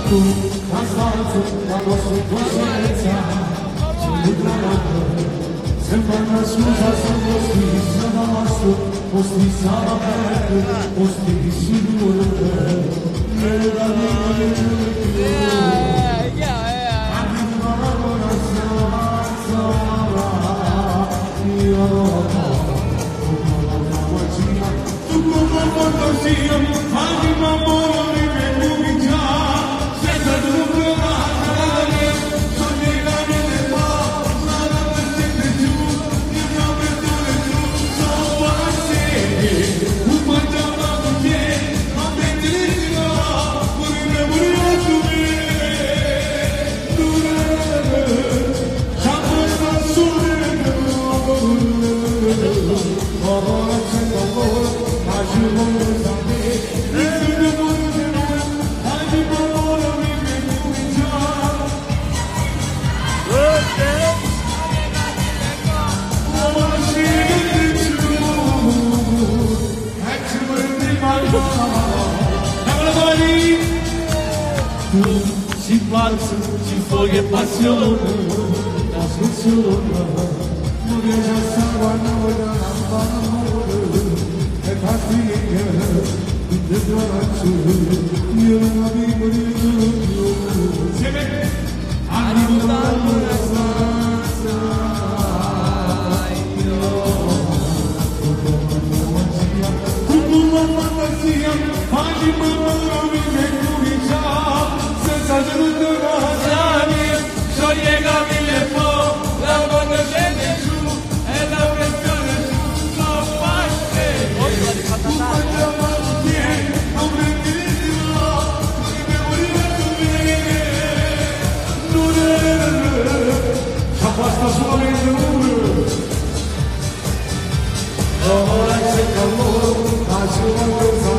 tu casato la nostra coscienza ci ritroviamo sembra una scusa sono stessa ma nostro posti sarà aperto posti di sicuro nelle ci forza, ci foglie passione, la soluzione non riesce a salvare la paura e fatica di detrarci io non vivo di tu insieme arrivo dalla stanza una fantasia oggi mamma mi comincia senza giusto Gianni, sciogliegami le po', la moto scende giù e la pressione giù non parte. Basta solamente uno. Ora c'è calore, ma ci vuole